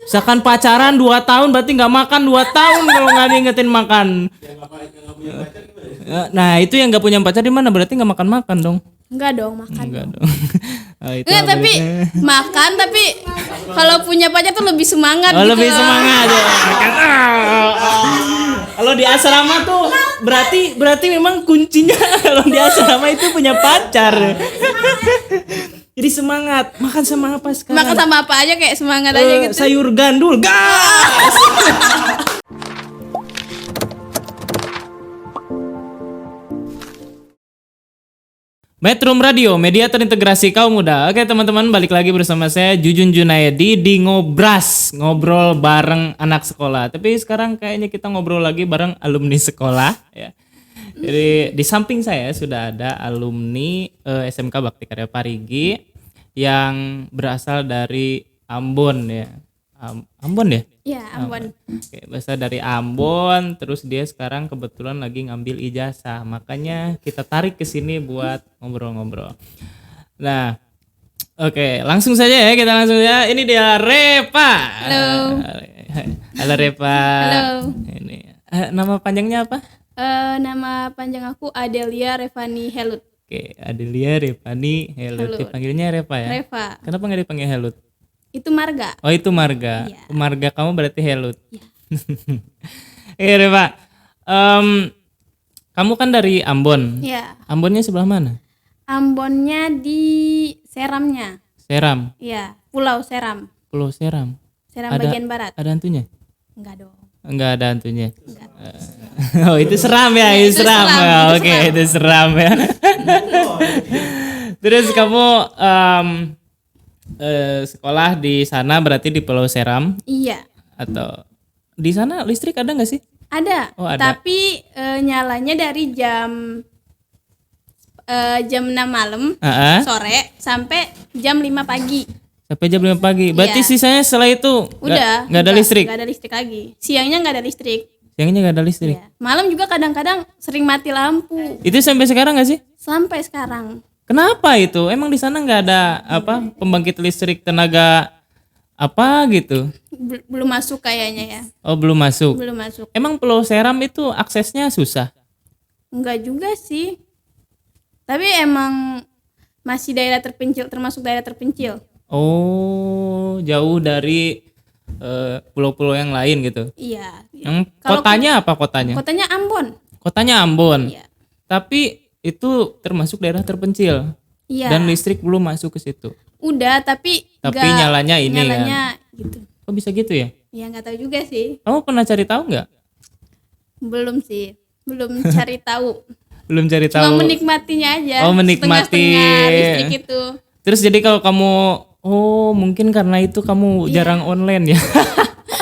Misalkan pacaran 2 tahun berarti nggak makan 2 tahun kalau nggak diingetin makan. Nah itu yang nggak punya pacar di mana berarti nggak makan dong? Enggak dong, makan. Enggak dong. dong. Itu Enggak, tapi makan, tapi kalau punya pacar tuh lebih semangat. oh, gitu lebih loh. semangat ya. Kalau di asrama tuh berarti memang kuncinya kalau di asrama itu punya pacar. Jadi semangat. Makan sama apa sekarang? Makan sama apa aja kayak semangat aja gitu. Sayur gandul. Gas. Metrum Radio, media terintegrasi kaum muda. Oke teman-teman, balik lagi bersama saya Jujun Junaedi di Ngobras, ngobrol bareng anak sekolah. Tapi sekarang kayaknya kita ngobrol lagi bareng alumni sekolah ya. Jadi di samping saya sudah ada alumni SMK Bakti Karya Parigi yang berasal dari Ambon ya. Ambon ya? Iya, Ambon. Oke, berasal dari Ambon, terus dia sekarang kebetulan lagi ngambil ijazah. Makanya kita tarik ke sini buat ngobrol-ngobrol. Nah, oke, langsung saja ya, kita langsung saja. Ini dia Repa. Halo. Halo Repa. Halo. Ini nama panjangnya apa? Nama panjang aku Adelia Revani Helut. Oke, Adelia Revani Helut. Dipanggilnya Repa ya? Reva. Kenapa nggak dipanggil Helut? Itu marga. Oh itu marga. Iya. Marga kamu berarti Helut. Iya. Repa. Kamu kan dari Ambon. Iya. Ambonnya sebelah mana? Ambonnya di Seramnya. Seram. Iya, Pulau Seram. Pulau Seram. Seram bagian barat. Ada hantunya? Enggak dong. Enggak ada hantunya. Oh itu seram ya, Ya, itu itu seram. seram, Ya, itu oke, seram. itu seram ya. Terus kamu sekolah di sana berarti di Pulau Seram Iya. atau di sana listrik ada nggak sih? Ada. Oh, ada. Tapi nyalanya dari jam 6 malam Heeh. sore sampai jam 5 pagi. Sampai jam 5 pagi. Berarti Iya. sisanya setelah itu Udah. nggak ada listrik. Nggak ada listrik lagi. Siangnya nggak ada listrik. Siangnya nggak ada listrik. Iya. Malam juga kadang-kadang sering mati lampu. Itu sampai sekarang nggak sih? Sampai sekarang. Kenapa itu? Emang di sana nggak ada apa pembangkit listrik tenaga apa gitu? Belum masuk kayaknya ya. Oh belum masuk. Belum masuk. Emang Pulau Seram itu aksesnya susah? Enggak juga sih. Tapi emang masih daerah terpencil, termasuk daerah terpencil. Oh jauh dari pulau-pulau yang lain gitu. Iya. Yang Kalau kotanya apa kotanya? Kotanya Ambon. Kotanya Ambon. Iya. Tapi itu termasuk daerah terpencil Iya. dan listrik belum masuk ke situ. Udah, tapi Nyalanya ini nyalanya gitu. Kok bisa gitu ya? Ya nggak tahu juga sih. Kamu pernah cari tahu nggak? Belum sih. Belum cari tahu. Belum cari Cuma tahu. menikmatinya aja. Oh, menikmati. Setengah-setengah listrik itu. Terus jadi kalau kamu mungkin karena itu kamu jarang online ya.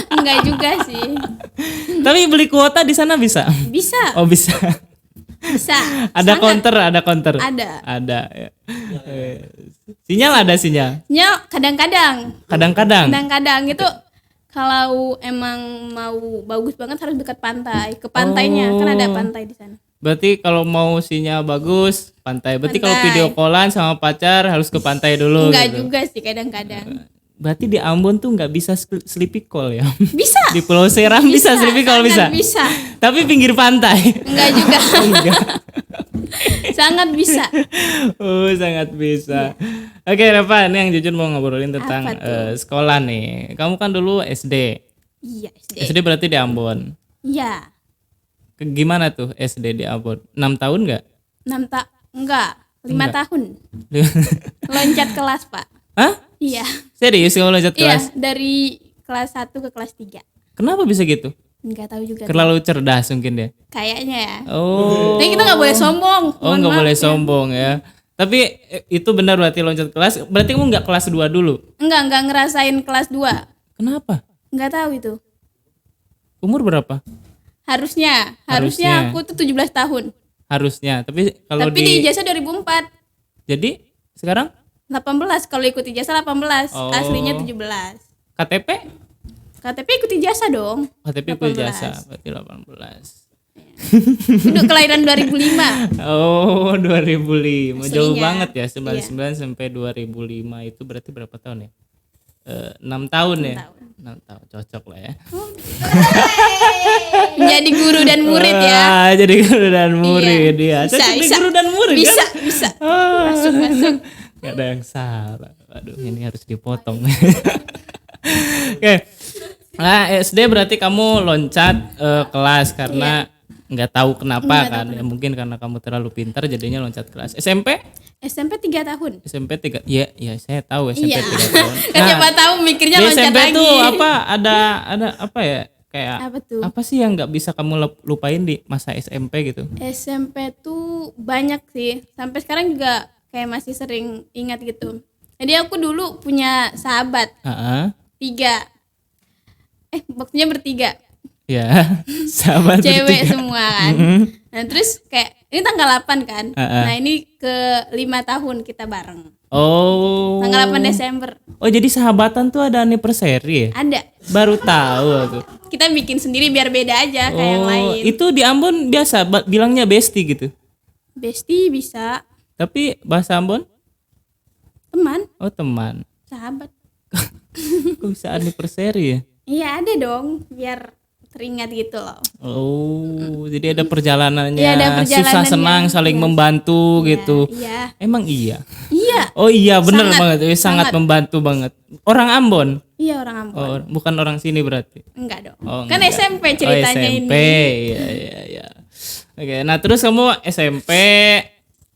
Enggak juga sih. Tapi beli kuota di sana bisa. Bisa. Oh bisa. Bisa. Ada Sangat. counter. Ada. Ada ya. Sinyal ada sinyal. Ya, kadang-kadang. Kadang-kadang. Kadang-kadang itu kalau emang mau bagus banget harus dekat pantai. Ke pantainya, kan ada pantai di sana. Berarti kalau mau sinyal bagus pantai. Berarti kalau Pantai. video callan sama pacar harus ke pantai dulu. Enggak gitu. juga sih kadang-kadang. Berarti di Ambon tuh nggak bisa sleepy call ya? Bisa. Di Pulau Seram bisa sleepy call sangat bisa. Bisa. Tapi pinggir pantai. Enggak juga. Enggak. Sangat bisa. Oh sangat bisa. Oke Reva, ini yang jujur mau ngobrolin tentang Apa tuh? sekolah nih. Kamu kan dulu SD. Iya, SD. SD berarti di Ambon. Iya. Gimana tuh SD di Ambon? 6 tahun nggak? 6 enggak, 5 Enggak. tahun. Loncat kelas, Pak. Hah? Iya. Serius kamu loncat Iya, kelas? dari kelas 1 ke kelas 3. Kenapa bisa gitu? Enggak tahu juga. Terlalu cerdas mungkin dia. Kayaknya ya. Oh. Tapi kita nggak boleh sombong. Oh Mohon nggak maaf boleh ya. sombong ya. Tapi itu benar berarti loncat kelas. Berarti kamu nggak kelas 2 dulu? Enggak ngerasain kelas 2. Kenapa? Enggak tahu itu. Umur berapa? Harusnya Harusnya. aku tuh 17 tahun. Harusnya. Tapi kalau Tapi di ijazah 2004. jadi sekarang 18 kalau ikut ijazah 18, Oh. aslinya 17. KTP? KTP ikut ijazah dong. KTP 18. ijazah berarti 18. Untuk kelahiran 2005. Oh 2005 jauh Aslinya. banget ya 99 sampai 2005 itu berarti berapa tahun ya? 6 tahun ya. 6 tahun. 6 tahun cocok lah ya. Menjadi guru dan murid ya. Wah, jadi guru dan murid ya. Bisa, Cocok di bisa. guru dan murid Bisa, kan? bisa. Ah. Masuk. Gak ada yang salah. Waduh, ini harus dipotong. Oke. Nah, SD berarti kamu loncat kelas karena nggak tahu kenapa kan? Ya mungkin karena kamu terlalu pintar jadinya loncat kelas. SMP? SMP 3 tahun. SMP 3. Ya, saya tahu SMP Iya. 3 tahun. Kan siapa tahu mikirnya di loncat SMP lagi. tuh apa? Ada apa ya? Kayak Apa tuh? apa sih yang nggak bisa kamu lupain di masa SMP gitu? SMP tuh banyak sih. Sampai sekarang juga kayak masih sering ingat gitu. Jadi aku dulu punya sahabat Heeh. 3. Maksudnya bertiga. Ya, sahabat Cewek bertiga. semua kan. Nah, terus kayak ini tanggal 8 kan. Nah, ini ke 5 tahun kita bareng. Oh. Tanggal 8 Desember. Oh, jadi sahabatan tuh ada anniversary ya? Ada. Baru tahu aku. Kita bikin sendiri biar beda aja kayak yang lain. Itu di Ambon biasa bilangnya bestie gitu. Bestie bisa, Tapi bahasa Ambon? teman, Oh, teman. sahabat. Kok bisa anniversary ya? Iya, ada dong biar teringat gitu loh. Oh, jadi ada perjalanannya. Iya, ada Susah perjalanannya. senang saling membantu gitu. Iya. Emang iya. Iya. Oh iya, bener Sangat, banget. Sangat membantu banget. Orang Ambon. Iya, orang Ambon. Oh, bukan orang sini berarti. Enggak dong. Oh, Kan enggak. SMP ceritanya SMP. ini. Iya. Oke, nah terus kamu SMP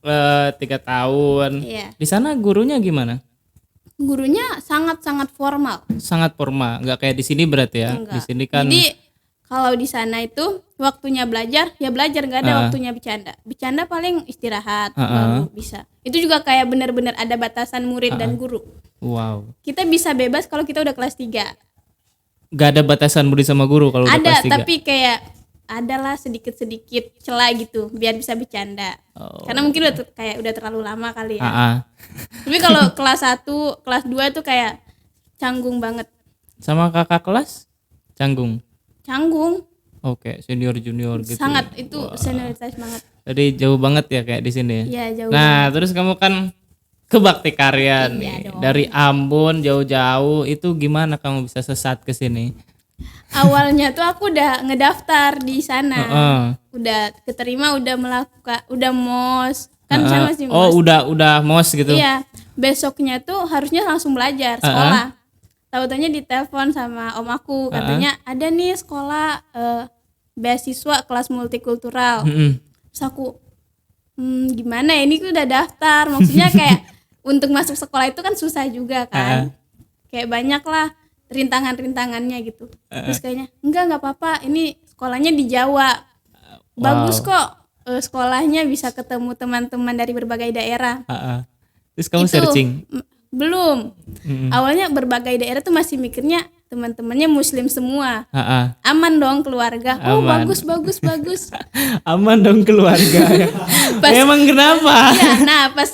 3 tahun. Iya. Di sana gurunya gimana? Gurunya sangat-sangat formal. Sangat formal, nggak kayak di sini berarti ya. Enggak. Di sini kan Jadi kalau di sana itu waktunya belajar, ya belajar, nggak ada waktunya bercanda. Bercanda paling istirahat baru bisa. Itu juga kayak benar-benar ada batasan murid dan guru. wow. Kita bisa bebas kalau kita udah kelas 3. Nggak ada batasan murid sama guru kalau udah Ada, kelas 3. tapi kayak adalah sedikit-sedikit celah gitu biar bisa bercanda. Oh. Karena mungkin kayak udah terlalu lama kali ya. Ah. Tapi kalau kelas 1, kelas 2 tuh kayak canggung banget. Sama kakak kelas? Canggung. Canggung. Oke, senior junior gitu. Sangat itu senioritas banget. Jadi jauh banget ya kayak di sini ya. Iya, jauh. Nah, terus kamu kan ke Bakti Karya nih. dong. Dari Ambon jauh-jauh, itu gimana kamu bisa sesat ke sini? Awalnya tuh aku udah ngedaftar di sana. Heeh. Udah keterima, udah melakukan, udah MOS. Kan saya masih Oh, MOS. udah MOS gitu. Iya. Besoknya tuh harusnya langsung belajar sekolah. Tahu-taunya ditelepon sama om aku, katanya ada nih sekolah beasiswa kelas multikultural. Mm-mm. Terus aku gimana ya, ini udah daftar. Maksudnya kayak untuk masuk sekolah itu kan susah juga kan. Kayak banyak lah rintangan-rintangannya gitu. Terus kayaknya enggak apa-apa, ini sekolahnya di Jawa. Bagus kok, sekolahnya bisa ketemu teman-teman dari berbagai daerah. Terus kamu Itu, searching? Belum. Awalnya berbagai daerah tuh masih mikirnya teman-temannya muslim semua. Aman dong keluarga. Oh, Aman. bagus. Aman dong keluarga. Pas- Emang kenapa? Iya, nah pas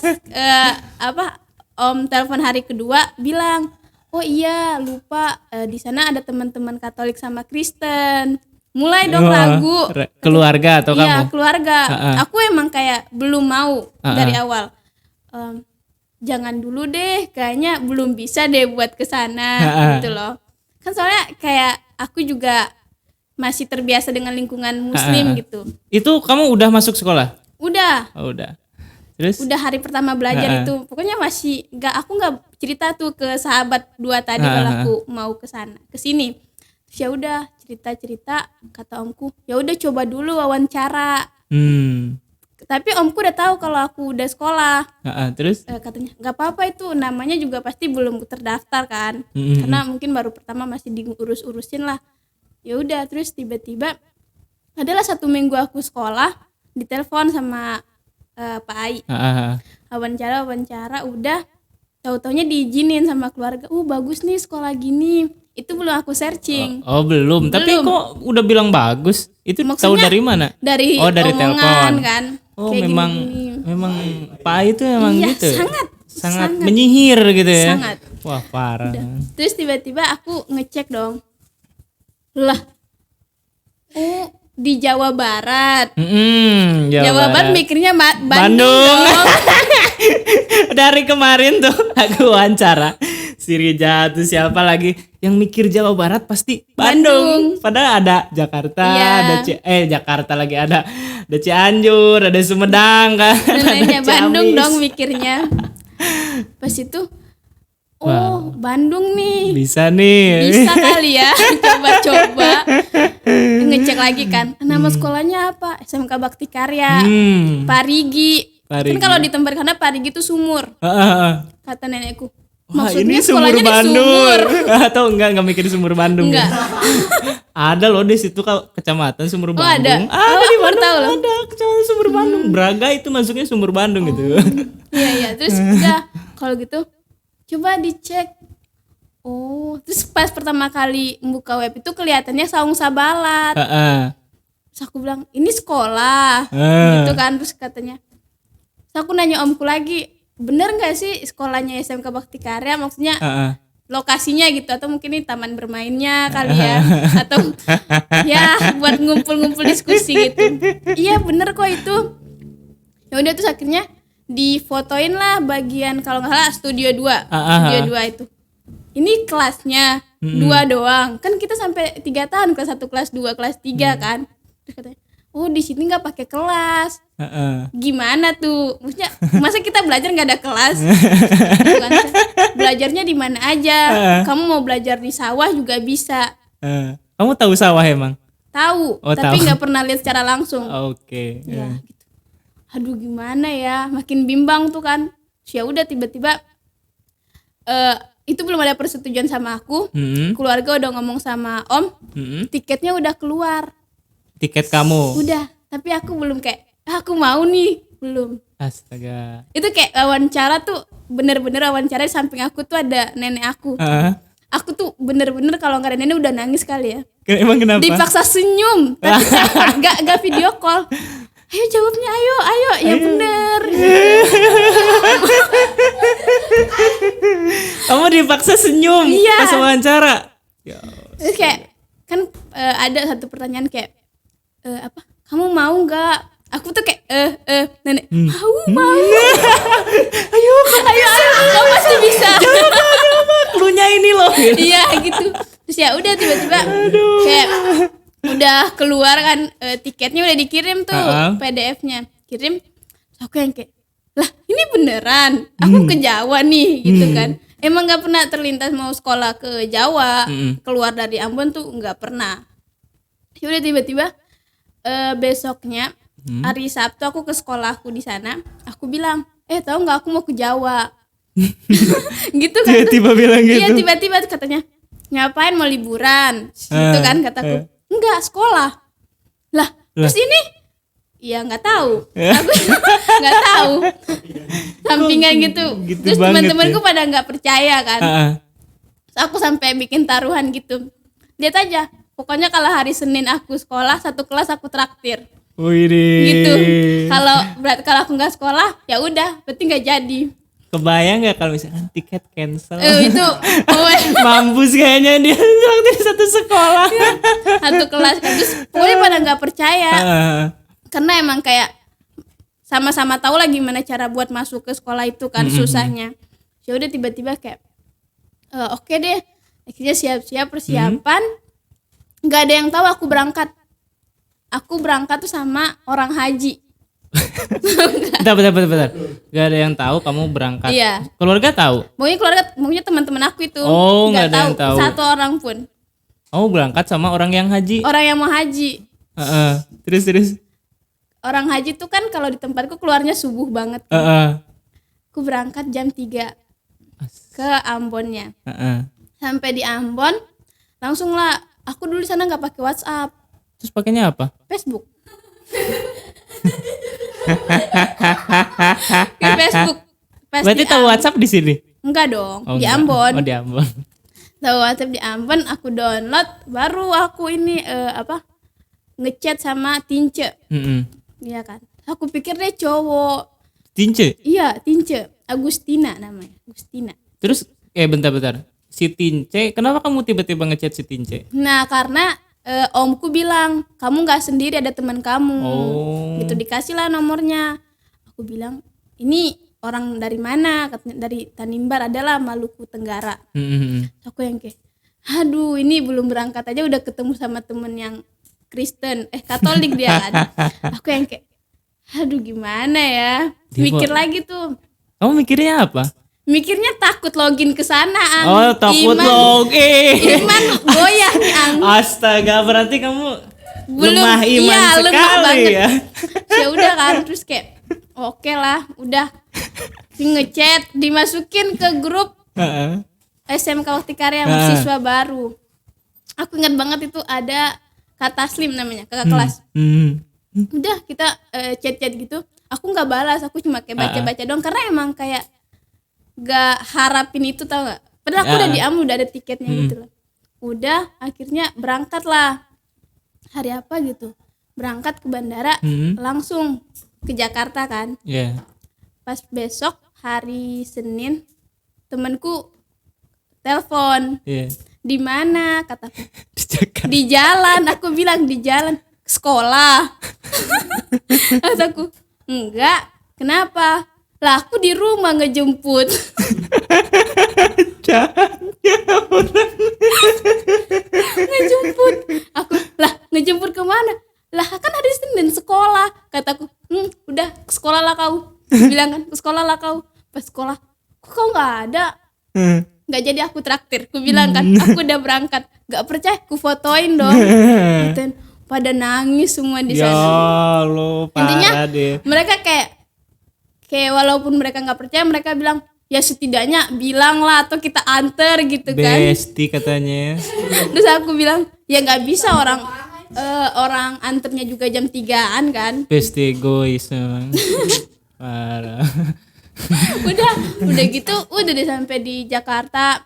om telepon hari kedua bilang, oh iya lupa di sana ada teman-teman Katolik sama Kristen. Mulai dong Wah, ragu. keluarga atau Iya, kamu? keluarga. Aku emang kayak belum mau dari awal. Jangan dulu deh, kayaknya belum bisa deh buat kesana gitu loh. Kan soalnya kayak aku juga masih terbiasa dengan lingkungan muslim gitu. Itu kamu udah masuk sekolah? Udah Oh, udah. Terus? udah hari pertama belajar itu pokoknya masih aku nggak cerita tuh ke sahabat 2 tadi kalau aku mau ke sini. Terus ya udah cerita kata omku, ya udah coba dulu wawancara. Tapi omku udah tahu kalau aku udah sekolah. Terus? Katanya nggak apa-apa, itu namanya juga pasti belum terdaftar kan. Karena mungkin baru pertama masih diurus-urusin lah. Ya udah, terus tiba-tiba adalah 1 minggu aku sekolah, ditelepon sama Pak Ai. Wawancara udah, tahu-taunya diizinin sama keluarga. Bagus nih sekolah gini. Itu belum aku searching. Oh, belum. Tapi kok udah bilang bagus? Itu tahu Maksudnya dari mana? Dari dari omongan telepon. kan. Oh, Kayak memang gini-gini. memang Pak Ai itu memang Iya, gitu. sangat menyihir gitu ya. Sangat. Wah, parah. Terus tiba-tiba aku ngecek dong. Lah. Di Jawa Barat. Jawa Barat mikirnya Bandung Bandung. dong. Dari kemarin tuh aku wawancara Si Rija tuh siapa lagi yang mikir Jawa Barat pasti Bandung. Padahal ada Jakarta, Iya. Jakarta lagi ada Cianjur, ada Sumedang kan. Neneknya ada Bandung Ciamis. dong mikirnya. Pas itu, oh Bandung nih, Bisa nih. bisa kali ya, coba-coba. Ngecek lagi kan, nama sekolahnya apa? SMK Bakti Karya, Parigi. Parigi. Kan kalau di tempat karena Parigi itu sumur, kata nenekku. Wah, Maksudnya ini sumur sekolahnya di Bandung. sumur. Atau enggak mikir sumur Bandung. Enggak. Ada loh di situ kecamatan Sumur Oh, Bandung. ada. Oh, di aku baru tahu loh. Ada kecamatan Sumur Bandung. Braga itu masuknya Sumur Bandung gitu. Iya, terus udah kalau gitu coba dicek. Oh, terus pas pertama kali membuka web itu kelihatannya Saung Sabalat. Heeh. Terus aku bilang, ini sekolah. Gitu kan, terus katanya. Terus aku nanya omku lagi, bener gak sih sekolahnya SMK Bakti Karya? Maksudnya lokasinya gitu, atau mungkin ini taman bermainnya kali ya, atau ya buat ngumpul-ngumpul diskusi gitu. Iya bener kok itu. Ya udah terus akhirnya difotoin lah bagian kalau nggak salah studio 2. Studio 2 itu. Ini kelasnya 2 doang. Kan kita sampai 3 tahun, kelas 1, kelas 2, kelas 3 kan. Terus katanya, "Oh, di sini nggak pakai kelas." Gimana tuh? Maksudnya masa kita belajar nggak ada kelas? Bukan, belajarnya di mana aja. Kamu mau belajar di sawah juga bisa. Kamu tahu sawah emang? Tahu, Oh, tapi tahu. nggak pernah lihat secara langsung. Oke. Ya, gitu. Aduh gimana ya, makin bimbang tuh kan. Ya udah tiba-tiba itu belum ada persetujuan sama aku. Keluarga udah ngomong sama om, tiketnya udah keluar. Tiket kamu. Udah, tapi aku belum kayak aku mau nih, belum. Astaga. Itu kayak wawancara tuh bener-bener wawancara di samping aku tuh ada nenek aku. Aku tuh bener-bener kalau nggak ada nenek udah nangis kali ya. Emang kenapa? Dipaksa senyum, tapi nggak video call. Ayo jawabnya, ayo, ya bener. Kamu dipaksa senyum Iya. pas wawancara. Ya. Terus kayak kan ada satu pertanyaan kayak apa? Kamu mau nggak? Aku tuh kayak nenek mau. ayo, kamu pasti bisa. Klunya ini loh. Iya gitu. Terus ya udah tiba-tiba kayak udah keluar kan tiketnya udah dikirim tuh PDF-nya. Kirim. Terus aku yang kayak, "Lah, ini beneran? Aku ke Jawa nih." gitu kan. Emang nggak pernah terlintas mau sekolah ke Jawa. Keluar dari Ambon tuh nggak pernah. Ya udah tiba-tiba besoknya hari Sabtu aku ke sekolahku di sana. Aku bilang, tahu nggak aku mau ke Jawa. Gitu kan. Tiba-tiba bilang gitu. Iya tiba-tiba katanya, ngapain mau liburan? Gitu kan kataku. Enggak, sekolah. Lah, terus ini? Ya nggak tahu. Aku nggak tahu. Sampingan gitu. Terus teman-temanku pada nggak percaya kan. Terus aku sampai bikin taruhan gitu. Lihat aja. Pokoknya kalau hari Senin aku sekolah, satu kelas aku traktir. Gitu. Kalau aku nggak sekolah, ya udah, berarti nggak jadi. Kebayang nggak kalau misalkan tiket cancel? Itu mampus kayaknya dia waktu di satu sekolah. Satu kelas kan. Terus pokoknya pada nggak percaya. Karena emang kayak sama-sama tahu lah gimana cara buat masuk ke sekolah itu kan susahnya. Ya udah tiba-tiba kayak oke deh. Akhirnya siap-siap persiapan. Nggak ada yang tahu aku berangkat. Aku berangkat tuh sama orang haji. Bentar. Gak ada yang tahu kamu berangkat. Iya. Keluarga tahu? Maunya teman-teman aku itu. Oh, nggak ada yang tahu. Satu orang pun. Kamu berangkat sama orang yang haji? Orang yang mau haji. Terus. Orang haji tuh kan kalau di tempatku keluarnya subuh banget. Aku berangkat jam 3 ke Ambonnya. Sampai di Ambon, langsung lah. Aku dulu di sana nggak pakai WhatsApp. Terus pakainya apa? Facebook. Ke Facebook. Berarti tahu WhatsApp di sini? Enggak dong, di enggak. Ambon. Oh, di Ambon. Tahu WhatsApp di Ambon, aku download, baru aku ini ngechat sama Tince. Iya kan. Aku pikir dia cowok. Tince? Iya, Tince. Agustina namanya. Agustina. Terus bentar. Si Tince, kenapa kamu tiba-tiba ngechat si Tince? Nah, karena omku bilang, "Kamu nggak sendiri, ada teman kamu." Gitu, dikasih lah nomornya. Aku bilang, "Ini orang dari mana, katanya dari Tanimbar, adalah Maluku Tenggara. Aku yang kayak aduh ini belum berangkat aja udah ketemu sama temen yang Kristen Katolik dia kan. Aku yang kayak aduh gimana ya, mikir lagi tuh. Kamu mikirnya apa? Mikirnya takut login ke sana, Ang. Oh, takut login. Iman goyah nih, Ang. Astaga, berarti kamu Belum, lemah iman iya, lemah sekali banget. ya. Ya udah kan, terus kayak oke lah, udah ngechat, dimasukin ke grup SMK Bakti Karya mahasiswa baru. Aku ingat banget itu ada Kak Taslim namanya, kakak kelas. Udah kita chat-chat gitu. Aku nggak balas, aku cuma kayak baca-baca doang karena emang kayak gak harapin itu, tau gak? Padahal aku udah diamu, udah ada tiketnya gitu loh. Udah akhirnya berangkat lah. Hari apa gitu, berangkat ke bandara, langsung ke Jakarta kan. Pas besok hari Senin temanku telepon, di mana, kataku di jalan. Aku bilang di jalan, sekolah. Kataku enggak, kenapa? Lah aku di rumah ngejemput. Ngejemput. Aku lah ngejemput kemana? Lah kan hari Senin sekolah. Kataku udah ke sekolah lah kau. Bilang kan ke sekolah lah kau. Pas sekolah kok kau nggak ada. Nggak jadi aku traktir. Ku bilang kan aku udah berangkat. Nggak percaya ku fotoin dong. Dan pada nangis semua di sana. Ya lo parah. Intinya deh. mereka kayak walaupun mereka nggak percaya, mereka bilang ya setidaknya bilang lah atau kita anter gitu kan. Besti katanya. Terus aku bilang ya nggak bisa, orang anternya juga jam 3-an kan. Besti egois memang. Parah. udah gitu udah deh sampai di Jakarta.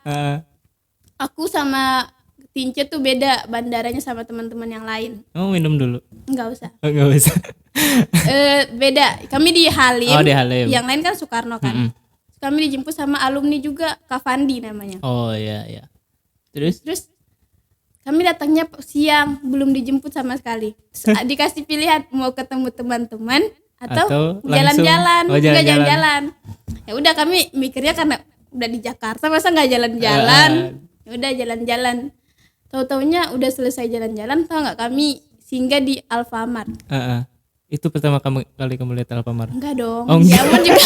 Aku sama Tince tuh beda bandaranya sama teman-teman yang lain. Kamu minum dulu. Nggak usah. Nggak usah. Beda, kami di Halim. Oh, di Halim. Yang lain kan Soekarno kan. Kami dijemput sama alumni juga, Kak Fandi namanya. Oh iya. Terus kami datangnya siang, belum dijemput sama sekali. Dikasih pilihan mau ketemu teman-teman atau jalan-jalan. Nggak jalan-jalan. Ya udah kami mikirnya karena udah di Jakarta masa nggak jalan-jalan. Ya udah jalan-jalan. Tahu-taunya udah selesai jalan-jalan, tahu nggak, kami singgah di Alfamart. Itu pertama kali kamu lihat Alfamart? Enggak dong. Oh, di Alfamart juga.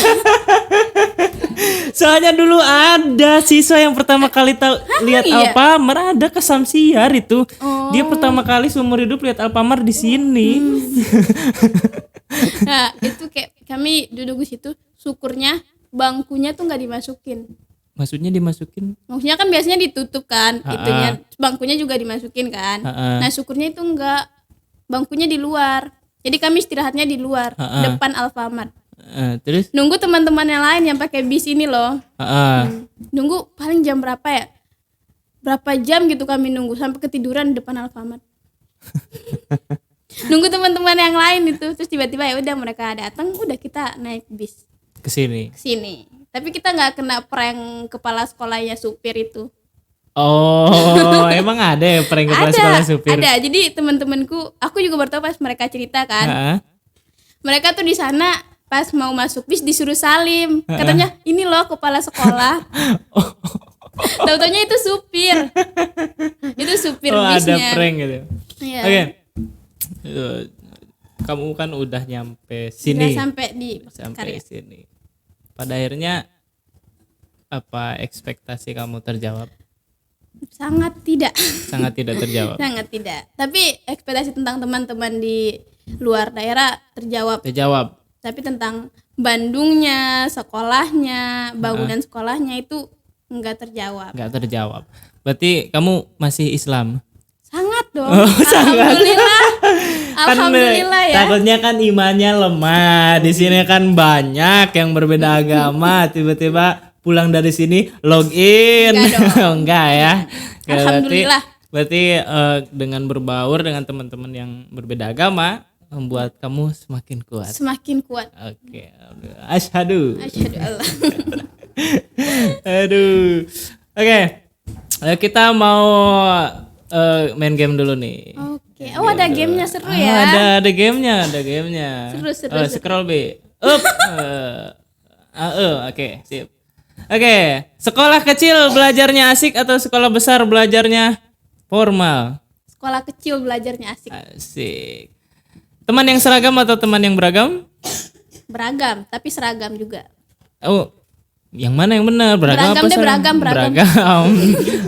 Soalnya dulu ada siswa yang pertama kali lihat iya? Alfamart, ada ke Samsiar itu. Dia pertama kali seumur hidup lihat Alfamart di sini. Nah, itu kayak kami duduk di situ, syukurnya bangkunya tuh nggak dimasukin. Maksudnya dimasukin? Maksudnya kan biasanya ditutup kan, itunya bangkunya juga dimasukin kan. Nah, syukurnya itu enggak, bangkunya di luar. Jadi kami istirahatnya di luar, depan Alfamart. Terus? Nunggu teman-teman yang lain yang pakai bis ini loh. Nunggu paling jam berapa ya? Berapa jam gitu kami nunggu sampai ketiduran di depan Alfamart. Nunggu teman-teman yang lain itu, terus tiba-tiba ya udah mereka datang, udah kita naik bis ke sini. Tapi kita nggak kena prank kepala sekolahnya supir itu. Oh, emang ada ya prank kepala sekolah supir? Ada. Jadi teman-temanku, aku juga baru tahu pas mereka cerita kan. Mereka tuh di sana pas mau masuk bis disuruh salim. Katanya ini loh kepala sekolah. Tahu-taunya itu supir. Itu supir bisnya. Ada prank gitu. Iya. Oke. Kamu kan udah nyampe sini. Udah sampai Karya. Sini. Pada akhirnya apa ekspektasi kamu terjawab? Sangat tidak terjawab. Sangat tidak. Tapi ekspektasi tentang teman-teman di luar daerah terjawab. Tapi tentang Bandungnya, sekolahnya, bangunan sekolahnya itu enggak terjawab. Berarti kamu masih Islam? Sangat dong. Alhamdulillah. Alhamdulillah ya. Takutnya kan imannya lemah. Di sini kan banyak yang berbeda agama. Tiba-tiba pulang dari sini login. Enggak ya. Alhamdulillah. Berarti dengan berbaur dengan teman-teman yang berbeda agama membuat kamu semakin kuat. Oke. Asyhadu Allah. Aduh. Oke. Kita mau main game dulu nih. Oke. Oh, ada gamenya seru ya. Ada gamenya. Seru. Scroll B. Up. Oke, sip. Oke, sekolah kecil belajarnya asik atau sekolah besar belajarnya formal? Sekolah kecil belajarnya asik. Asik. Teman yang seragam atau teman yang beragam? Beragam, tapi seragam juga. Oh, yang mana yang benar? Beragam, Beragam apa deh, seragam? beragam.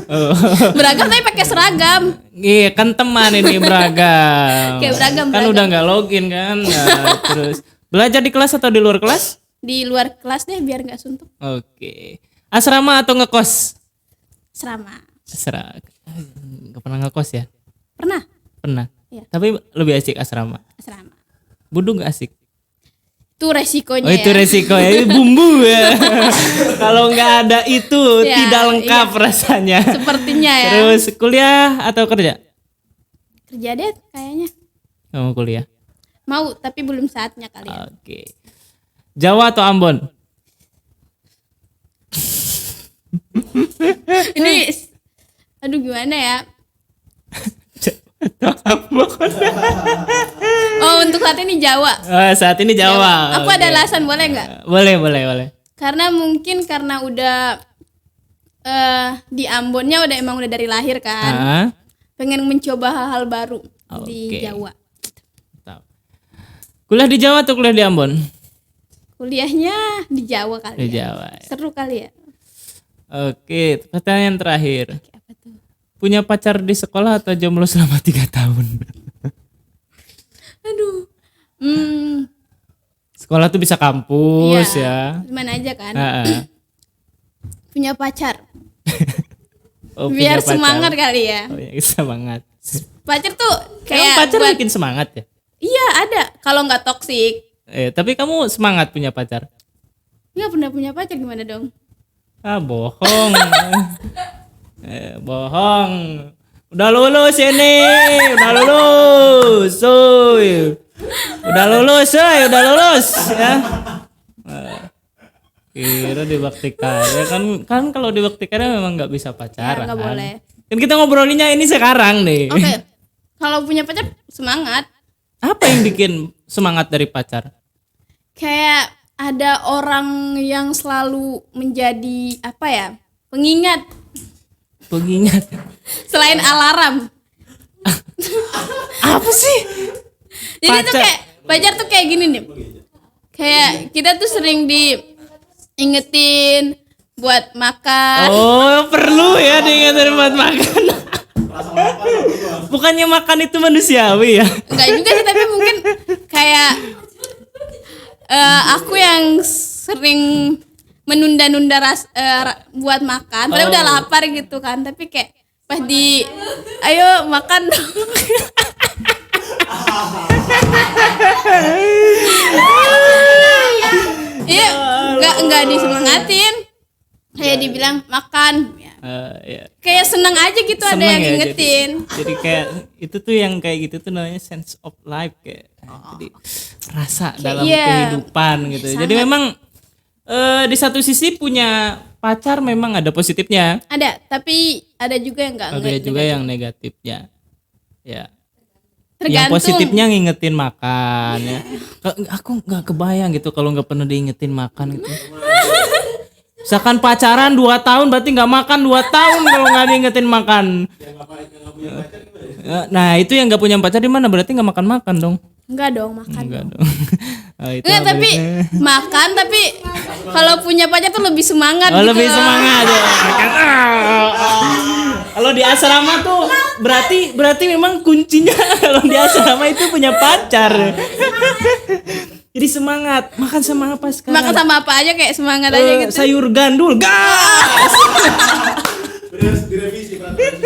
Oh. Beragam tapi pakai seragam. Iya, kan teman ini beragam. Kayak beragam, Kan beragam. udah nggak login kan? Nah, terus belajar di kelas atau di luar kelas? Di luar kelas deh biar nggak suntuk. Oke. Asrama atau ngekos? Serama. Gak pernah ngekos ya? Pernah Pernah. Iya. Tapi lebih asik asrama. asrama. Buduk gak asik? Itu resikonya Oh itu ya. resiko ya, itu bumbu ya. Kalau nggak ada itu Ya, tidak lengkap rasanya. Sepertinya ya. Terus kuliah atau kerja? Kerja deh kayaknya. Kamu kuliah. Mau tapi belum saatnya kali ya. Oke. Jawa atau Ambon? Ini aduh gimana ya? Oh untuk saat ini Jawa. Saat ini Jawa. Aku ada Oke. alasan boleh nggak? Boleh. Karena mungkin karena udah di Ambonnya emang udah dari lahir kan. Ah, Pengen mencoba hal-hal baru di Oke. Jawa. tahu. Kuliah di Jawa atau kuliah di Ambon? Kuliahnya di Jawa kali Di ya. Jawa. Seru kali ya. Oke, pertanyaan terakhir. Oke, apa tuh? Punya pacar di sekolah atau jomblo selama 3 tahun? Aduh. Sekolah tuh bisa kampus ya. Gimana aja kan? Ah. Punya pacar. Oh, Biar punya pacar. semangat kali ya. Oh ya, semangat. Pacar tuh Emang kayak pacar buat- bikin semangat ya? Iya ada. Kalau nggak toksik. Tapi kamu semangat punya pacar? Nggak pernah punya pacar gimana dong? Ah, bohong. Bohong. Udah lulus ini, udah lulus. Soy. Udah lulus ya. Kira dibaktikan ya kan kalau dibaktikan memang nggak bisa pacaran. Ya, nggak boleh. Kan kita ngobrolinnya ini sekarang nih. Oke. Kalau punya pacar semangat. Apa yang bikin semangat dari pacar? Kayak ada orang yang selalu menjadi apa ya? Pengingat Pengingat. selain alarm. Apa sih? Jadi tuh Pacar. kayak pacar tuh kayak gini nih. Kayak kita tuh sering diingetin buat makan. Oh, perlu ya diingetin buat makan. Bukannya makan itu manusiawi ya? Enggak juga sih tapi mungkin kayak aku yang sering menunda-nunda buat makan. Padahal udah lapar gitu kan. Tapi kayak pas ayo makan dong. Iya, enggak disemangatin. Kayak dibilang makan. Ya. Ya. Kayak seneng aja gitu ada Seneng yang ya, ngingetin. Jadi kayak itu tuh yang kayak gitu tuh namanya sense of life kayak. Jadi rasa dalam iya. kehidupan gitu. Jadi memang di satu sisi punya pacar memang ada positifnya. Ada, tapi ada juga yang enggak. Ada juga yang negatifnya. Ya. Yang Tergantung. positifnya ngingetin makan ya. Aku nggak kebayang gitu kalau nggak pernah diingetin makan gitu. Misalkan pacaran 2 tahun berarti nggak makan 2 tahun kalau nggak diingetin makan. Nah itu yang nggak punya pacar di mana berarti nggak makan dong? Enggak dong, makan. Enggak dong. dong. Oh, itu Enggak, tapi harusnya. makan tapi kalau punya pacar tuh lebih semangat Oh, gitu lebih loh. semangat ya. Kalau di asrama tuh berarti memang kuncinya kalau di asrama itu punya pacar. Jadi semangat, makan sama apa sekarang? Makan sama apa aja kayak semangat aja gitu. Sayur gandul, gas. Direvisi peraturan.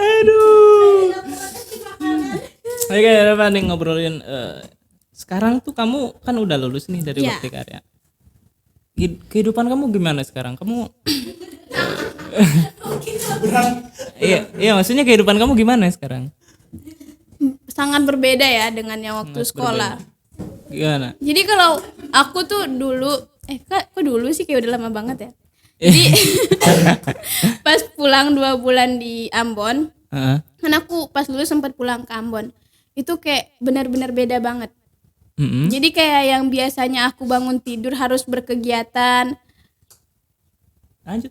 Aduh. Oke, apa nih ngobrolin sekarang tuh kamu kan udah lulus nih dari Ya. Bakti Karya. Kehidupan kamu gimana sekarang? Kamu iya maksudnya kehidupan kamu gimana sekarang? Sangat berbeda ya dengan yang waktu sekolah. Gimana? Jadi kalau aku tuh dulu kok dulu sih kayak udah lama banget ya. Jadi pas pulang 2 bulan di Ambon, Heeh. kan aku pas dulu sempat pulang ke Ambon. Itu kayak benar-benar beda banget. Mm-mm. Jadi kayak yang biasanya aku bangun tidur harus berkegiatan, Lanjut.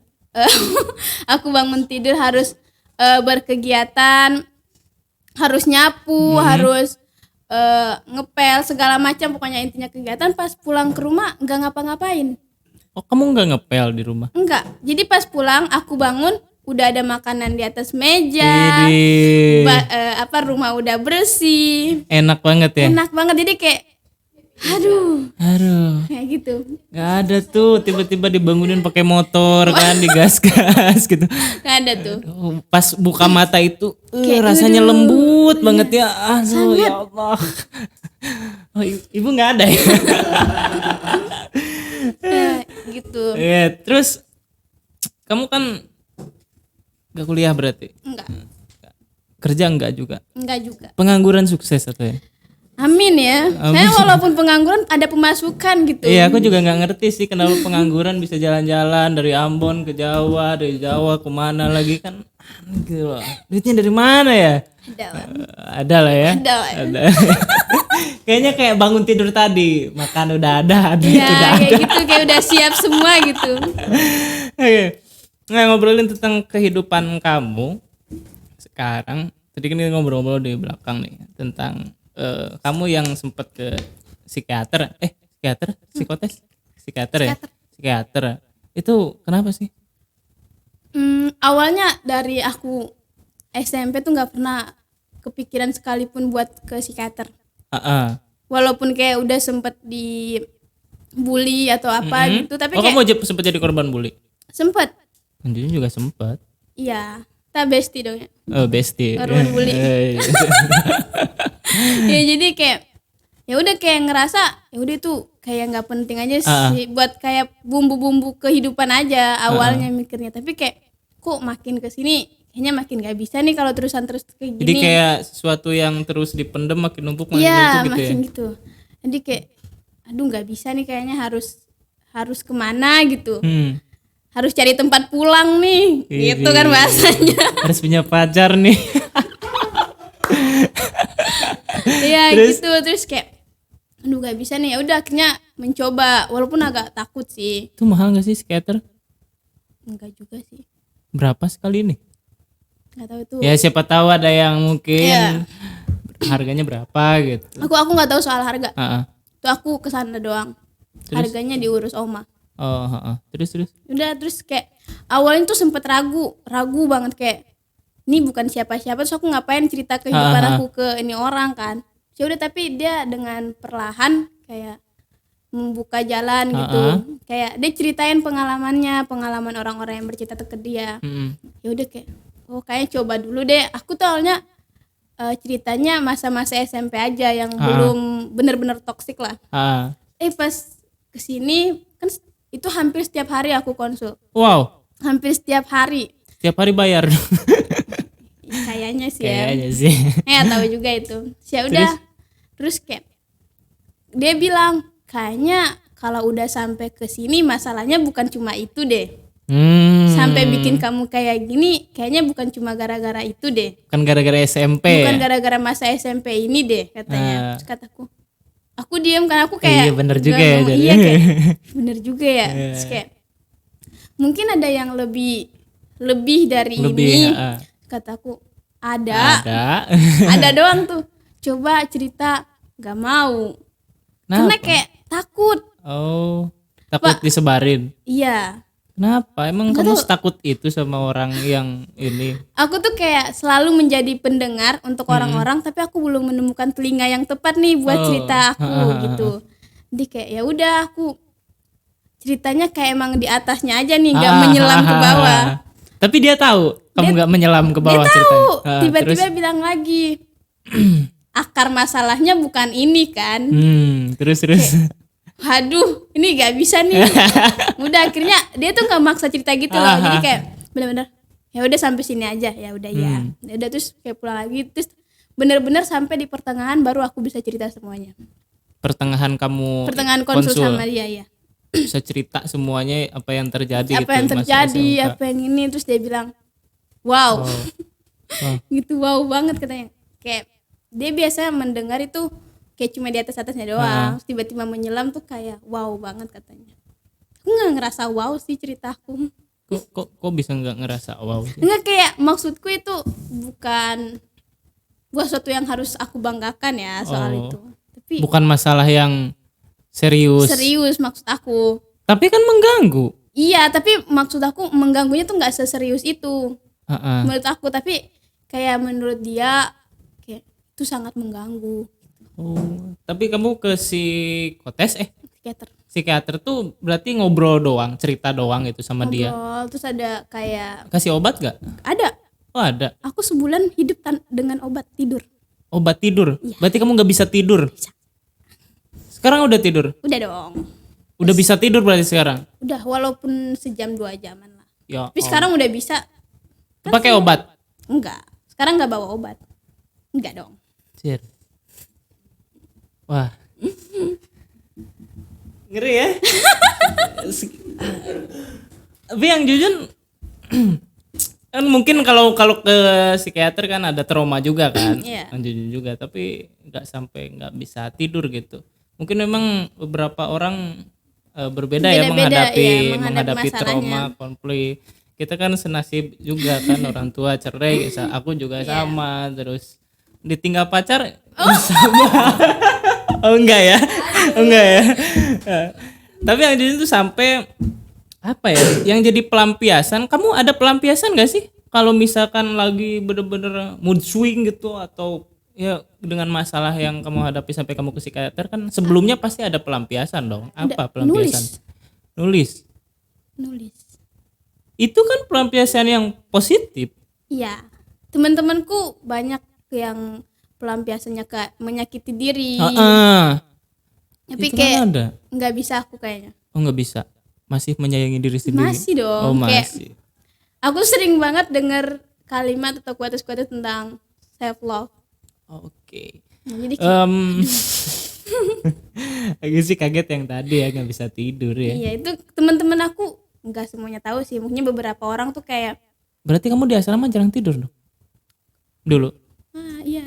aku bangun tidur harus berkegiatan, harus nyapu, harus ngepel segala macam, pokoknya intinya kegiatan. Pas pulang ke rumah nggak ngapa-ngapain. Oh, kamu nggak ngepel di rumah? Enggak. Jadi pas pulang aku bangun udah ada makanan di atas meja. Widih. Rumah udah bersih. Enak banget ya. Enak banget. Jadi kayak aduh, kayak gitu. Nggak ada tuh tiba-tiba dibangunin pakai motor kan, digas-gas gitu. Nggak ada tuh. Oh, pas buka mata itu Kayak, rasanya aduh, lembut banget ya. Aduh, ya Allah. Oh, ibu nggak ada ya? Gitu. Ya, terus kamu kan nggak kuliah berarti? Enggak. Kerja enggak juga? Enggak juga. Pengangguran sukses atau ya? Amin ya. Saya walaupun pengangguran ada pemasukan gitu. Iya, aku juga nggak ngerti sih kenapa pengangguran bisa jalan-jalan dari Ambon ke Jawa, dari Jawa kemana lagi kan, gitu loh. Duitnya dari mana ya? Ada lah. Ada lah ya. Ada lah ya. Ada. Kayaknya kayak bangun tidur tadi, makan udah ada, duit Ya, udah kayak ada. gitu, kayak udah siap semua gitu. Oke. Nah, ngobrolin tentang kehidupan kamu sekarang. Tadi kan kita ngobrol-ngobrol di belakang nih tentang kamu yang sempat ke psikiater. Itu kenapa sih? Awalnya dari aku SMP tuh nggak pernah kepikiran sekalipun buat ke psikiater. Walaupun kayak udah sempet dibully atau apa gitu, tapi Oh, kayak kamu sempat jadi korban bully? sempet. Anjing juga sempat. Iya, kita bestie dong ya. Oh, bestie. Korban bully. Ya jadi kayak ya udah kayak ngerasa ya udah itu kayak nggak penting aja sih, buat kayak bumbu-bumbu kehidupan aja awalnya mikirnya, tapi kayak kok makin kesini kayaknya makin nggak bisa nih kalau terusan terus kayak gini. Jadi kayak sesuatu yang terus dipendem makin numpuk Iya, gitu ya. makin gitu. Jadi kayak aduh nggak bisa nih, kayaknya harus kemana gitu. Harus cari tempat pulang nih, gitu kan bahasanya. Harus punya pacar nih. Iya gitu, terus kayak aduh nggak bisa nih, ya udah akhirnya mencoba walaupun agak takut sih. Itu mahal gak sih psikiater? Enggak juga sih, Berapa sekali nih? nggak tahu itu. Ya siapa tahu ada yang mungkin Iya. harganya berapa gitu. Aku nggak tahu soal harga. Heeh. Tuh aku kesana doang. Harganya diurus oma. Oh, heeh. Terus. Udah, terus kayak awalnya tuh sempet ragu banget, kayak ini bukan siapa-siapa, terus aku ngapain cerita kehidupan aku ke ini orang kan. Ya udah, tapi dia dengan perlahan kayak membuka jalan gitu. Kayak dia ceritain pengalaman orang-orang yang bercerita ke dia. Ya udah kayak oh kayaknya coba dulu deh. Aku tuh awalnya ceritanya masa-masa SMP aja yang belum bener-bener toksik lah. Pas kesini kan itu hampir setiap hari aku konsul. Wow. Hampir setiap hari. Setiap hari bayar. Kayaknya sih ya. Kayaknya sih. Tahu juga itu. Ya udah. Terus kayak dia bilang kayaknya kalau udah sampai ke sini masalahnya bukan cuma itu deh. Sampai bikin kamu kayak gini kayaknya bukan cuma gara-gara itu deh. Kan gara-gara SMP. Bukan gara-gara masa SMP ini deh katanya. Terus kataku, aku diem kan, aku kayak iya bener juga nggak ya mau, jadi. iya kayak bener juga ya. Terus kayak mungkin ada yang lebih dari ini. Kataku ada doang tuh. Coba cerita, nggak mau. Karena kayak takut. Oh, takut disebarin. Iya. Kenapa? Emang kamu takut itu sama orang yang ini? Aku tuh kayak selalu menjadi pendengar untuk orang-orang, tapi aku belum menemukan telinga yang tepat nih buat cerita aku gitu. Jadi kayak ya udah, aku ceritanya kayak emang di atasnya aja nih, nggak menyelam ke bawah. Tapi dia tahu kamu nggak menyelam ke bawah ceritanya. Dia tahu. ceritanya. Tiba-tiba bilang lagi, akar masalahnya bukan ini kan. Terus. Waduh, ini gak bisa nih. Udah akhirnya dia tuh nggak maksa cerita gitu loh. Jadi kayak benar-benar ya udah sampai sini aja, ya udah ya. Udah, terus kayak pulang lagi, terus benar-benar sampai di pertengahan baru aku bisa cerita semuanya. Pertengahan konsul sama dia ya. Bisa cerita semuanya apa yang terjadi. Apa yang terjadi, apa yang ini, terus dia bilang, wow. Gitu, wow banget katanya. Kayak dia biasa mendengar itu kayak cuma di atasnya doang. Terus tiba-tiba menyelam tuh kayak wow banget katanya. Aku nggak ngerasa wow sih ceritaku. Kok bisa nggak ngerasa wow sih? Enggak, kayak maksudku itu bukan sesuatu yang harus aku banggakan ya soal itu. Tapi Bukan masalah yang serius. serius maksud aku. Tapi kan mengganggu. Iya, tapi maksud aku mengganggunya tuh nggak seserius itu. Heeh. Menurut aku, tapi kayak menurut dia kayak itu sangat mengganggu. Oh, tapi kamu ke Psikiater. psikiater tuh berarti ngobrol doang, cerita doang itu sama dia. Ngobrol, terus ada kayak Kasih obat gak? ada. Oh ada. Aku sebulan hidup dengan obat tidur. Obat tidur. Iya. Berarti kamu nggak bisa tidur. Bisa. Sekarang udah tidur. Udah dong. Udah bisa tidur berarti sekarang. Udah walaupun sejam 2 jaman lah. Ya. Tapi sekarang udah bisa. Pakai obat. Enggak. Sekarang nggak bawa obat. Enggak dong. Cir. Wah. Ngeri ya. Tapi yang jujur kan mungkin kalau ke psikiater kan ada trauma juga kan. Iya. Yang jujur juga, tapi nggak sampai nggak bisa tidur gitu. Mungkin memang beberapa orang berbeda ya Beda-beda, menghadapi iya, menghadapi trauma, konflik. Kita kan senasib juga kan, orang tua cerai, aku juga sama, terus ditinggal pacar sama. Oh enggak ya. Oh enggak ya. Tapi yang jujur itu sampai apa ya? Yang jadi pelampiasan, kamu ada pelampiasan gak sih? Kalau misalkan lagi bener-bener mood swing gitu, atau ya dengan masalah yang kamu hadapi sampai kamu ke psikiater, kan sebelumnya pasti ada pelampiasan dong. Apa pelampiasan? Nulis. Itu kan pelampiasan yang positif. Iya. Teman-temanku banyak yang pelampiasannya kayak menyakiti diri. Tapi Itu kayak mana ada? nggak bisa aku kayaknya. Oh nggak bisa. Masih menyayangi diri sendiri. Masih dong. Oh Kayak masih. aku sering banget dengar kalimat atau quotes-quotes tentang self love. Oke. Nah, jadi kayak, Aku sih kaget yang tadi ya nggak bisa tidur ya. iya, itu teman-teman aku nggak semuanya tahu sih. Mungkin beberapa orang tuh kayak Berarti kamu di asrama jarang tidur dong? Dulu. iya.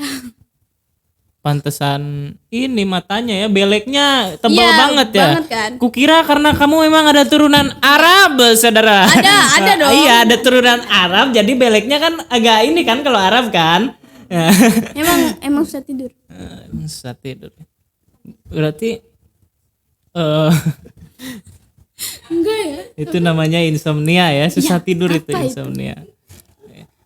Pantesan ini matanya ya, beleknya tebal Iya, banget ya. banget kan? Kukira karena kamu memang ada turunan Arab, saudara. Ada dong. Iya, ada turunan Arab, jadi beleknya kan agak ini kan kalau Arab kan. Emang susah tidur. Susah tidur. Berarti Enggak ya? itu namanya insomnia ya, susah Ya, tidur itu apa itu? insomnia.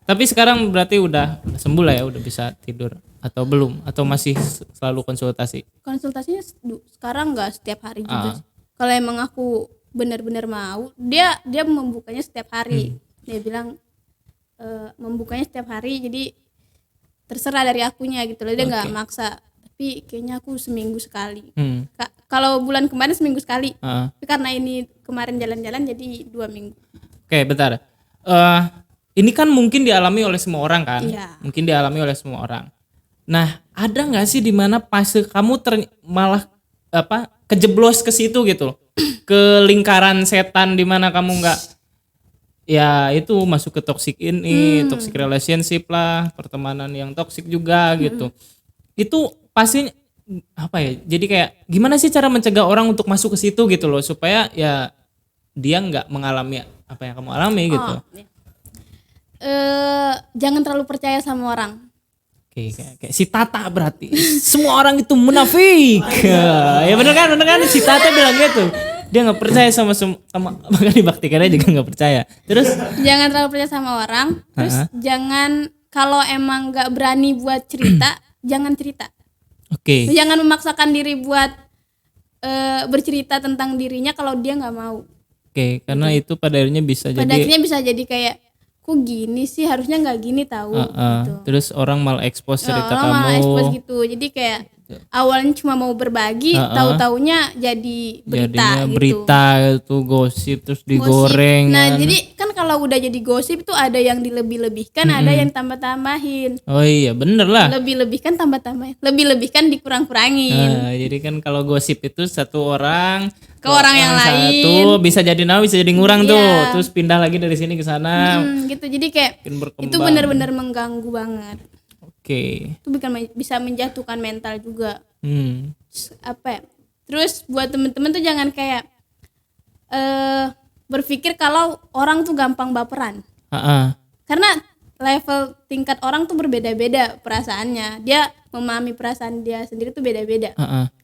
Tapi sekarang berarti udah sembuh lah ya, udah bisa tidur atau belum? Atau masih selalu konsultasi? Konsultasinya sekarang nggak setiap hari juga sih. Kalau emang aku benar-benar mau, dia membukanya setiap hari. Dia bilang membukanya setiap hari, jadi terserah dari akunya gitu loh. Dia nggak maksa. Tapi kayaknya aku seminggu sekali. Kalau bulan kemarin seminggu sekali. Tapi karena ini kemarin jalan-jalan jadi 2 minggu. Oke, bentar. Ini kan mungkin dialami oleh semua orang kan? Iya. Mungkin dialami oleh semua orang. Nah, ada nggak sih di mana fase kamu malah kejeblos ke situ gitu loh, ke lingkaran setan di mana kamu nggak, ya itu masuk ke toxic toxic relationship lah, pertemanan yang toxic juga gitu. Itu pasti apa ya? Jadi kayak gimana sih cara mencegah orang untuk masuk ke situ gitu loh, supaya ya dia nggak mengalami apa yang kamu alami gitu. Jangan terlalu percaya sama orang. Oke, kayak si Tata berarti semua orang itu munafik. Ya bener kan si Tata bilang gitu. Dia nggak percaya sama bahkan di Baktikarya juga nggak percaya. Terus Jangan terlalu percaya sama orang. Terus jangan, kalau emang nggak berani buat cerita, jangan cerita. oke. Jangan memaksakan diri buat bercerita tentang dirinya kalau dia nggak mau. Oke, karena itu pada akhirnya bisa Pada jadi akhirnya bisa jadi kayak, kok gini sih, harusnya nggak gini tahu. Gitu. terus orang malah expose cerita Orang kamu. malah expose gitu. Jadi kayak awalnya cuma mau berbagi, tahu-taunya jadi berita Jadinya gitu. berita itu gosip terus Gosip. digoreng. Nah, jadi kan kalau udah jadi gosip tuh ada yang dilebih-lebihkan, ada yang tambah-tambahin. Oh iya, bener lah. Lebih-lebihkan tambah-tambahin. Lebih-lebihkan dikurang-kurangin. Nah, jadi kan kalau gosip itu satu orang Ke orang yang lain. satu bisa jadi bisa jadi ngurang Iya. tuh, terus pindah lagi dari sini ke sana. Gitu. Jadi kayak Makin berkembang. itu benar-benar mengganggu banget. Oke. Itu bisa menjatuhkan mental juga. Apa ya? Terus buat temen-temen tuh jangan kayak berpikir kalau orang tuh gampang baperan. Karena level tingkat orang tuh berbeda-beda perasaannya. Dia memahami perasaan dia sendiri tuh beda-beda.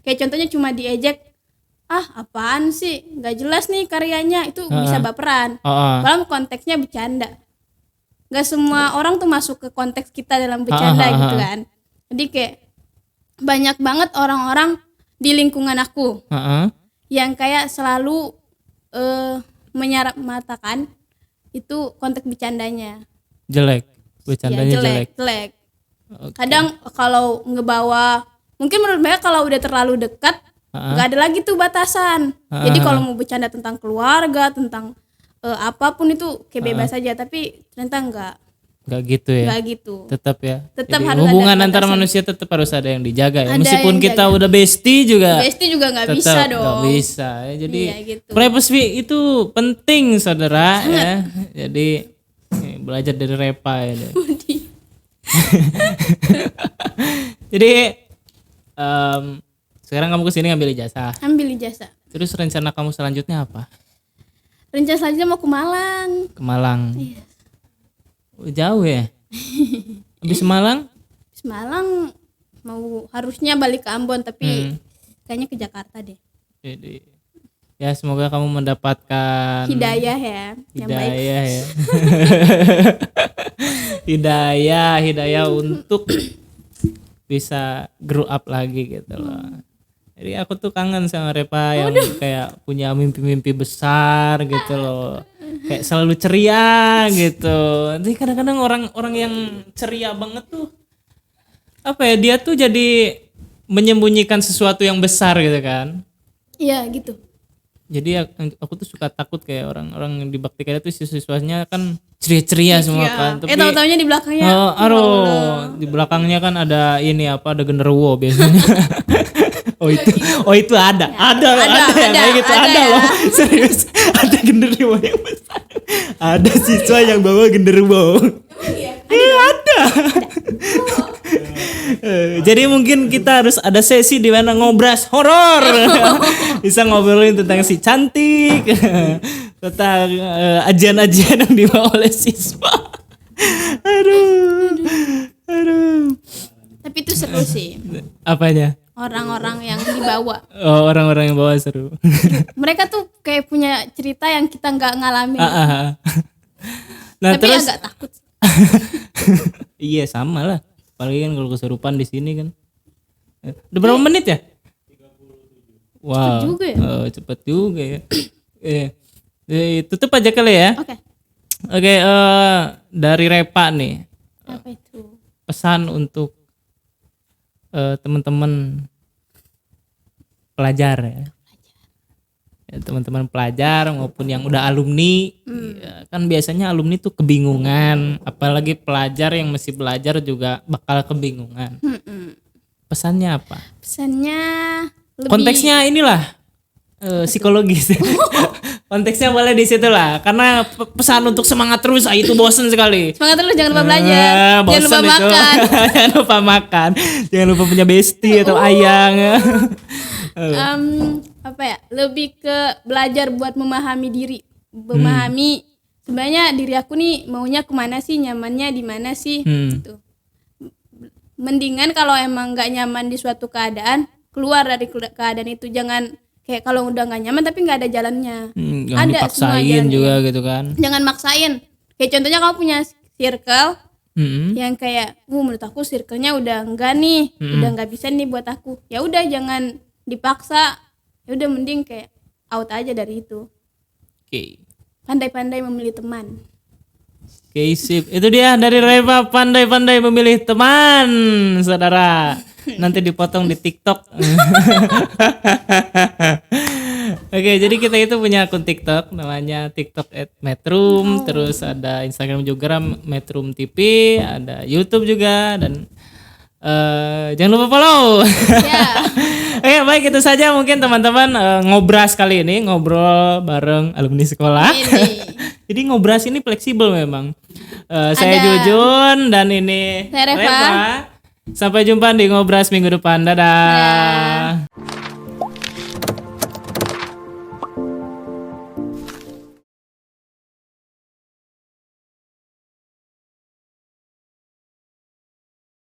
Kayak contohnya cuma diejek, apaan sih, nggak jelas nih karyanya, itu bisa baperan. Dalam konteksnya bercanda. Nggak semua orang tuh masuk ke konteks kita dalam bercanda gitu kan. Jadi kayak banyak banget orang-orang di lingkungan aku yang kayak selalu menyamaratakan itu konteks bercandanya. Jelek, bercandanya jelek. Kadang kalau ngebawa, mungkin menurut mereka kalau udah terlalu dekat nggak ada lagi tuh batasan. Jadi kalau mau bercanda tentang keluarga, tentang apapun itu kayak bebas aja, tapi ternyata nggak gitu ya. Nggak gitu. Tetap ya. Tetap Jadi harus hubungan ada antar batasan. manusia tetap harus ada yang dijaga ya. Ada Meskipun yang kita jaga. udah bestie juga. Bestie juga nggak bisa tetap dong. nggak bisa. Jadi Iya, gitu. privacy itu penting saudara ya. Jadi belajar dari Repa ya. Jadi sekarang kamu kesini ngambil ijazah. Ambil ijazah. Terus rencana kamu selanjutnya apa? Rencana selanjutnya mau ke Malang. Ke Malang. Iya. Oh, jauh ya. Habis Malang? Habis Malang mau harusnya balik ke Ambon, tapi kayaknya ke Jakarta deh. Jadi ya semoga kamu mendapatkan Hidayah ya, yang baik. hidayah ya. hidayah untuk bisa grow up lagi gitu loh. Jadi aku tuh kangen sama Repa yang kayak punya mimpi-mimpi besar gitu loh. Kayak selalu ceria gitu. Jadi kadang-kadang orang yang ceria banget tuh apa ya, dia tuh jadi menyembunyikan sesuatu yang besar gitu kan. Iya gitu. Jadi aku tuh suka takut kayak orang-orang yang di Bakti Karya tuh siswa-siswanya kan ceria-ceria semua kan. Tapi tahu-taunya di belakangnya. di belakangnya kan ada ada genderuwo biasanya. itu ada yang kayak gitu ada ya. loh. Serius, ada genderuwo yang besar. Ada siswa yang bawa genderuwo. Ada. Jadi mungkin kita harus ada sesi di mana ngobras horor. Bisa ngobrolin tentang si cantik, tentang ajian-ajian yang dibawa oleh siswa. Aduh. Tapi itu seru sih. Apanya? Orang-orang yang dibawa. Oh, orang-orang yang bawa seru. Mereka tuh kayak punya cerita yang kita nggak ngalamin. Nah, tapi terus agak takut. iya sama lah. Apalagi kan kalau kesurupan di sini kan. Udah berapa menit ya? Wow. Cepet juga ya? Cepet juga ya. Tutup aja kali ya. Oke, dari Repa nih. Apa itu? Pesan untuk teman-teman pelajar ya. Teman-teman pelajar maupun yang udah alumni. Ya, kan biasanya alumni tuh kebingungan, apalagi pelajar yang masih belajar juga bakal kebingungan. Pesannya apa? Pesannya lebih Konteksnya inilah psikologis. Konteksnya boleh di situ lah, karena pesan untuk semangat terus itu bosen sekali. semangat terus, jangan lupa belajar, jangan Bosen lupa itu. makan. Jangan lupa makan, jangan lupa punya bestie atau ayang. Apa ya, lebih ke belajar buat memahami diri, memahami sebenarnya diri aku nih maunya kemana sih, nyamannya di mana sih gitu. Mendingan kalau emang nggak nyaman di suatu keadaan, keluar dari keadaan itu. Jangan kayak kalau udah nggak nyaman tapi nggak ada jalannya. Jangan Ada semua dipaksain jalannya. juga gitu kan. Jangan maksain. Kayak contohnya kamu punya circle Mm-mm. yang kayak menurut aku circle-nya udah enggak nih, udah nggak bisa nih buat aku. Ya udah, jangan dipaksa. Ya udah, mending kayak out aja dari itu. Oke. Pandai-pandai memilih teman. Oke, sip. Itu dia dari Reva, pandai-pandai memilih teman, saudara. Nanti dipotong di TikTok. Oke, jadi kita itu punya akun TikTok namanya TikTok@metrum, terus ada Instagram juga Metrum TV, ada YouTube juga, dan jangan lupa follow. Ya. Oke, baik, itu saja mungkin teman-teman ngobras kali ini, ngobrol bareng alumni sekolah. Ini. Jadi ngobras ini fleksibel memang. Saya Jujun dan ini Saya Reva. Sampai jumpa di Ngobras minggu depan. Dadah.